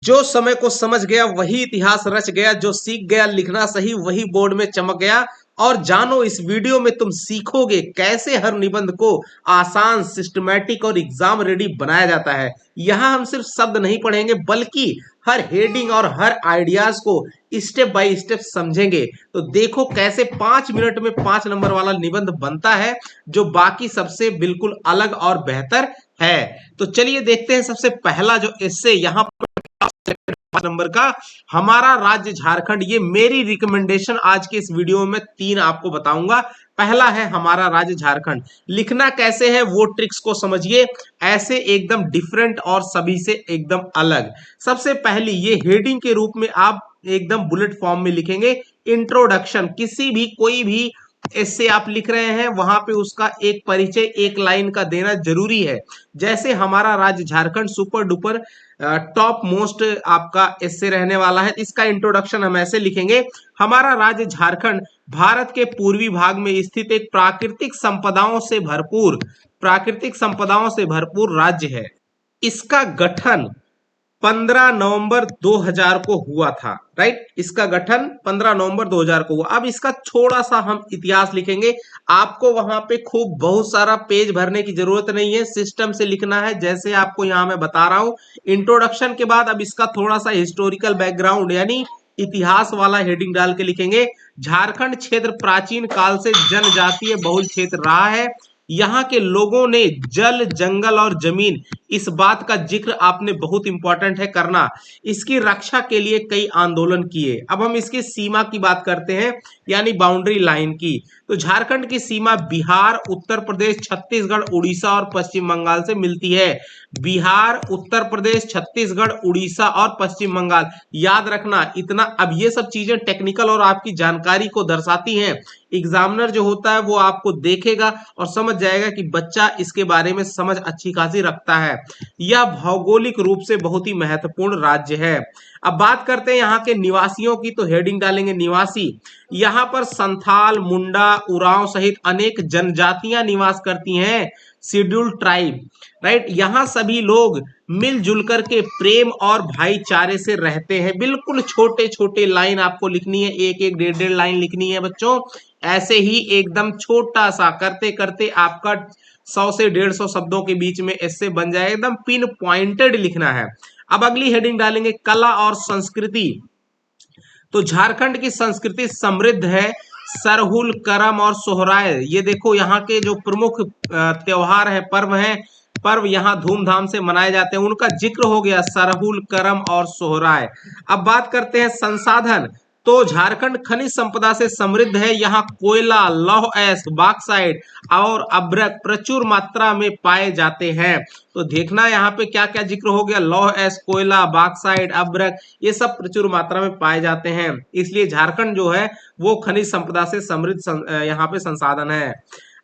जो समय को समझ गया वही इतिहास रच गया, जो सीख गया लिखना सही वही बोर्ड में चमक गया। और जानो इस वीडियो में तुम सीखोगे कैसे हर निबंध को आसान, सिस्टमैटिक और एग्जाम रेडी बनाया जाता है। यहाँ हम सिर्फ शब्द नहीं पढ़ेंगे बल्कि हर हेडिंग और हर आइडियाज को स्टेप बाय स्टेप समझेंगे। तो देखो कैसे 5 मिनट में 5 नंबर वाला निबंध बनता है, जो बाकी सबसे बिल्कुल अलग और बेहतर है। तो चलिए देखते हैं सबसे पहला जो एस्से यहाँ नंबर का, हमारा राज्य झारखंड। ये मेरी रिकमेंडेशन आज के इस वीडियो में 3 आपको बताऊंगा। पहला है हमारा राज्य झारखंड। लिखना कैसे है वो ट्रिक्स को समझिए, ऐसे एकदम डिफरेंट और सभी से एकदम अलग। सबसे पहली ये हेडिंग के रूप में आप एकदम बुलेट फॉर्म में लिखेंगे इंट्रोडक्शन। किसी भी कोई भी इससे आप लिख रहे हैं वहां पे उसका एक परिचय एक लाइन का देना जरूरी है। जैसे हमारा राज्य Jharkhand super duper top most आपका इससे रहने वाला है, इसका इंट्रोडक्शन हम ऐसे लिखेंगे। हमारा राज्य झारखंड भारत के पूर्वी भाग में स्थित एक प्राकृतिक संपदाओं से भरपूर राज्य है। इसका गठन 15 नवंबर 2000 को हुआ था, राइट। इसका गठन 15 नवंबर 2000 को हुआ। अब इसका थोड़ा सा हम इतिहास लिखेंगे। आपको वहां पे खूब बहुत सारा पेज भरने की जरूरत नहीं है, सिस्टम से लिखना है जैसे आपको यहां मैं बता रहा हूं। इंट्रोडक्शन के बाद अब इसका थोड़ा सा हिस्टोरिकल बैकग्राउंड यानी इतिहास वाला हेडिंग डाल के लिखेंगे। झारखंड क्षेत्र प्राचीन काल से जनजातीय बहुल क्षेत्र रहा है। यहाँ के लोगों ने जल, जंगल और जमीन, इस बात का जिक्र आपने बहुत इंपॉर्टेंट है करना, इसकी रक्षा के लिए कई आंदोलन किए। अब हम इसकी सीमा की बात करते हैं यानी बाउंड्री लाइन की। तो झारखंड की सीमा बिहार, उत्तर प्रदेश, छत्तीसगढ़, उड़ीसा और पश्चिम बंगाल से मिलती है। बिहार, उत्तर प्रदेश, छत्तीसगढ़, उड़ीसा और पश्चिम बंगाल, याद रखना इतना। अब ये सब चीजें टेक्निकल और आपकी जानकारी को दर्शाती हैं। एग्जामिनर जो होता है वो आपको देखेगा और समझ जाएगा कि बच्चा इसके बारे में समझ अच्छी खासी रखता है। यह भौगोलिक रूप से बहुत ही महत्वपूर्ण राज्य है। अब बात करते हैं यहाँ के निवासियों की, तो हेडिंग डालेंगे निवासी। यहाँ पर संथाल, मुंडा, उरांव सहित अनेक जनजातियां निवास करती हैं, शेड्यूल्ड ट्राइब, राइट। यहाँ सभी लोग मिलजुल कर के प्रेम और भाईचारे से रहते हैं। बिल्कुल छोटे छोटे लाइन आपको लिखनी है, एक एक डेढ़ डेढ़ लाइन लिखनी है बच्चों। ऐसे ही एकदम छोटा सा करते करते आपका 100 से 150 शब्दों के बीच में ऐसे बन जाए, एकदम पिन पॉइंटेड लिखना है। अब अगली हेडिंग डालेंगे कला और संस्कृति। तो झारखंड की संस्कृति समृद्ध है। सरहुल, करम और सोहराय, ये देखो यहाँ के जो प्रमुख त्योहार है, पर्व यहाँ धूमधाम से मनाए जाते हैं, उनका जिक्र हो गया, सरहुल, करम और सोहराय। अब बात करते हैं संसाधन। तो झारखंड खनिज संपदा से समृद्ध है। यहाँ कोयला, लौह एस, बॉक्साइट और अभ्रक प्रचुर मात्रा में पाए जाते हैं। तो देखना यहाँ पे क्या क्या जिक्र हो गया, लौह एस, कोयला, बॉक्साइट, अभ्रक, ये सब प्रचुर मात्रा में पाए जाते हैं। इसलिए झारखंड जो है वो खनिज संपदा से समृद्ध यहाँ पे संसाधन है।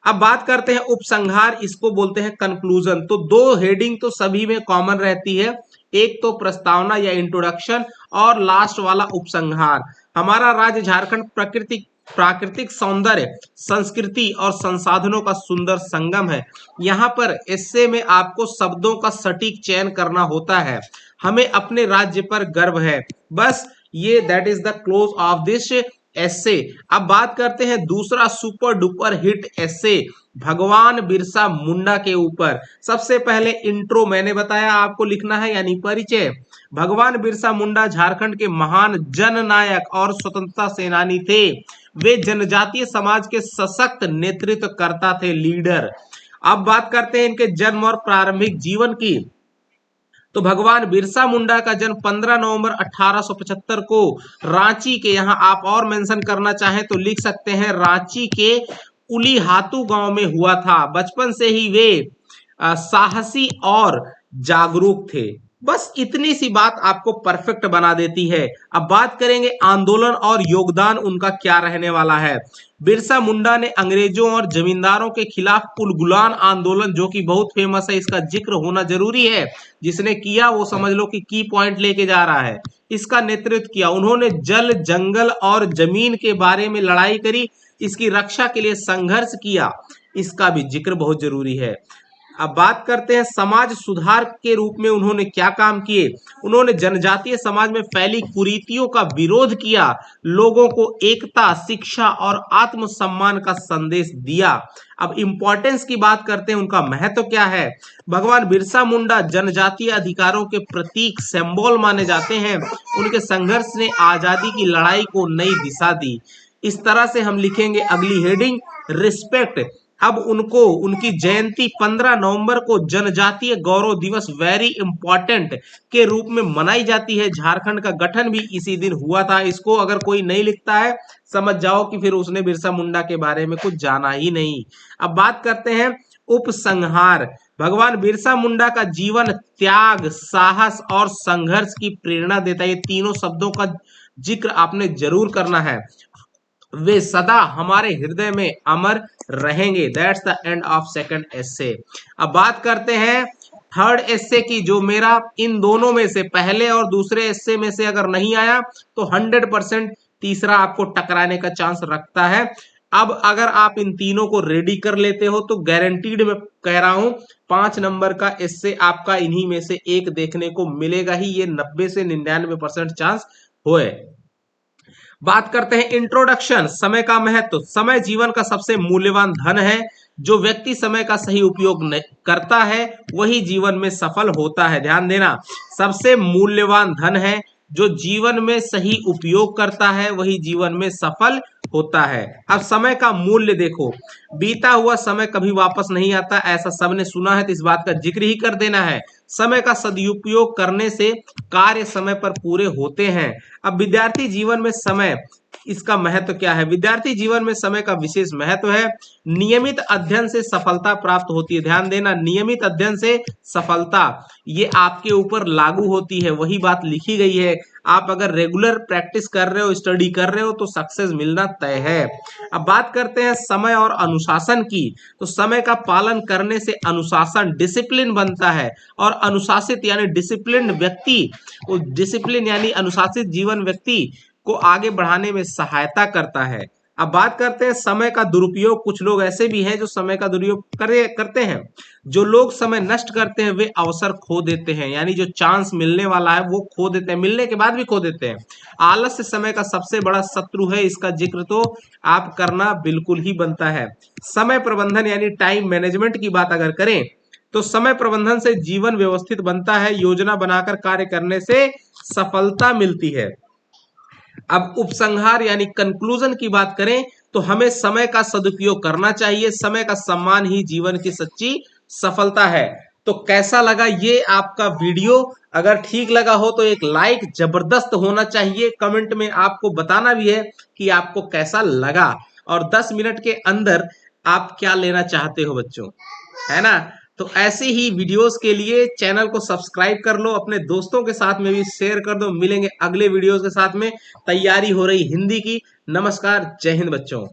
अब बात करते हैं उपसंहार, इसको बोलते हैं कंक्लूजन। तो 2 हेडिंग तो सभी में कॉमन रहती है, एक तो प्रस्तावना या इंट्रोडक्शन और लास्ट वाला उपसंहार। हमारा राज्य झारखंड प्राकृतिक सौंदर्य, संस्कृति और संसाधनों का सुंदर संगम है। यहाँ पर एस्से में आपको शब्दों का सटीक चयन करना होता है। हमें अपने राज्य पर गर्व है। बस ये that is the close of this essay. अब बात करते हैं दूसरा सुपर डुपर हिट एस्से, भगवान बिरसा मुंडा के ऊपर। सबसे पहले इंट्रो मैंने बताया आपको लिखना है यानी परिचय। भगवान बिरसा मुंडा झारखंड के महान जननायक और स्वतंत्रता सेनानी थे। वे जनजातीय समाज के सशक्त नेतृत्वकर्ता थे, लीडर। अब बात करते हैं इनके जन्म और प्रारंभिक जीवन की। तो भगवान बिरसा मुंडा का जन्म 15 नवंबर 1875 को रांची के, यहाँ आप और मेंशन करना चाहें तो लिख सकते हैं, रांची के उलीहातू गांव में हुआ था। बचपन से ही वे साहसी और जागरूक थे। बस इतनी सी बात आपको परफेक्ट बना देती है। अब बात करेंगे आंदोलन और योगदान उनका क्या रहने वाला है। बिरसा मुंडा ने अंग्रेजों और जमींदारों के खिलाफ उलगुलान आंदोलन, जो कि बहुत फेमस है, इसका जिक्र होना जरूरी है। जिसने किया वो समझ लो कि की पॉइंट लेके जा रहा है। इसका नेतृत्व किया उन्होंने। जल, जंगल और जमीन के बारे में लड़ाई करी, इसकी रक्षा के लिए संघर्ष किया, इसका भी जिक्र बहुत जरूरी है। अब बात करते हैं समाज सुधार के रूप में उन्होंने क्या काम किए। उन्होंने जनजातीय समाज में फैली कुरीतियों का विरोध किया, लोगों को एकता, शिक्षा और आत्मसम्मान का संदेश दिया। अब इंपॉर्टेंस की बात करते हैं, उनका महत्व क्या है। भगवान बिरसा मुंडा जनजातीय अधिकारों के प्रतीक, सिंबल माने जाते हैं। उनके संघर्ष ने आजादी की लड़ाई को नई दिशा दी। इस तरह से हम लिखेंगे अगली हेडिंग, रिस्पेक्ट। अब उनको, उनकी जयंती 15 नवंबर को जनजातीय गौरव दिवस वेरी इंपॉर्टेंट के रूप में मनाई जाती है। झारखंड का गठन भी इसी दिन हुआ था। इसको अगर कोई नहीं लिखता है, समझ जाओ कि फिर उसने बिरसा मुंडा के बारे में कुछ जाना ही नहीं। अब बात करते हैं उपसंहार। भगवान बिरसा मुंडा का जीवन त्याग, साहस और संघर्ष की प्रेरणा देता है। ये तीनों शब्दों का जिक्र आपने जरूर करना है। वे सदा हमारे हृदय में अमर रहेंगे। That's the end of second essay. अब बात करते हैं थर्ड एस्से की, जो मेरा इन दोनों में से, पहले और दूसरे एस्से में से अगर नहीं आया तो 100% तीसरा आपको टकराने का चांस रखता है। अब अगर आप इन तीनों को रेडी कर लेते हो तो गारंटीड मैं कह रहा हूं 5 नंबर का एस्से आपका इन्हीं में से एक देखने को मिलेगा ही। ये 90 से 99% चांस होए। बात करते हैं इंट्रोडक्शन, समय का महत्व। समय जीवन का सबसे मूल्यवान धन है। जो व्यक्ति समय का सही उपयोग करता है वही जीवन में सफल होता है। ध्यान देना, सबसे मूल्यवान धन है। जो जीवन में सही उपयोग करता है वही जीवन में सफल होता है। अब समय का मूल्य देखो, बीता हुआ समय कभी वापस नहीं आता, ऐसा सबने सुना है, तो इस बात का जिक्र ही कर देना है। समय का सदुपयोग करने से कार्य समय पर पूरे होते हैं। अब विद्यार्थी जीवन में समय, इसका महत्व क्या है। विद्यार्थी जीवन में समय का विशेष महत्व है। नियमित अध्ययन से सफलता प्राप्त होती है। ध्यान देना, नियमित अध्ययन से सफलता, ये आपके ऊपर लागू होती है। वही बात लिखी गई है। आप अगर रेगुलर प्रैक्टिस कर रहे हो, स्टडी कर रहे हो, तो सक्सेस मिलना तय है। अब बात करते हैं समय और अनुशासन की। तो समय का पालन करने से अनुशासन, डिसिप्लिन बनता है। और अनुशासित यानी डिसिप्लिन व्यक्ति, वो डिसिप्लिन यानी अनुशासित जीवन व्यक्ति को आगे बढ़ाने में सहायता करता है। अब बात करते हैं समय का दुरुपयोग। कुछ लोग ऐसे भी हैं जो समय का दुरुपयोग करते हैं। जो लोग समय नष्ट करते हैं वे अवसर खो देते हैं, यानी जो चांस मिलने वाला है वो खो देते हैं, मिलने के बाद भी खो देते हैं। आलस्य समय का सबसे बड़ा शत्रु है, इसका जिक्र तो आप करना बिल्कुल ही बनता है। समय प्रबंधन यानी टाइम मैनेजमेंट की बात अगर करें तो समय प्रबंधन से जीवन व्यवस्थित बनता है। योजना बनाकर कार्य करने से सफलता मिलती है। अब उपसंहार यानी कंक्लूजन की बात करें तो हमें समय का सदुपयोग करना चाहिए। समय का सम्मान ही जीवन की सच्ची सफलता है। तो कैसा लगा ये आपका वीडियो? अगर ठीक लगा हो तो एक लाइक जबरदस्त होना चाहिए। कमेंट में आपको बताना भी है कि आपको कैसा लगा, और 10 मिनट के अंदर आप क्या लेना चाहते हो बच्चों, है ना। तो ऐसे ही वीडियोस के लिए चैनल को सब्सक्राइब कर लो, अपने दोस्तों के साथ में भी शेयर कर दो। मिलेंगे अगले वीडियोस के साथ में। तैयारी हो रही हिंदी की। नमस्कार, जय हिंद बच्चों।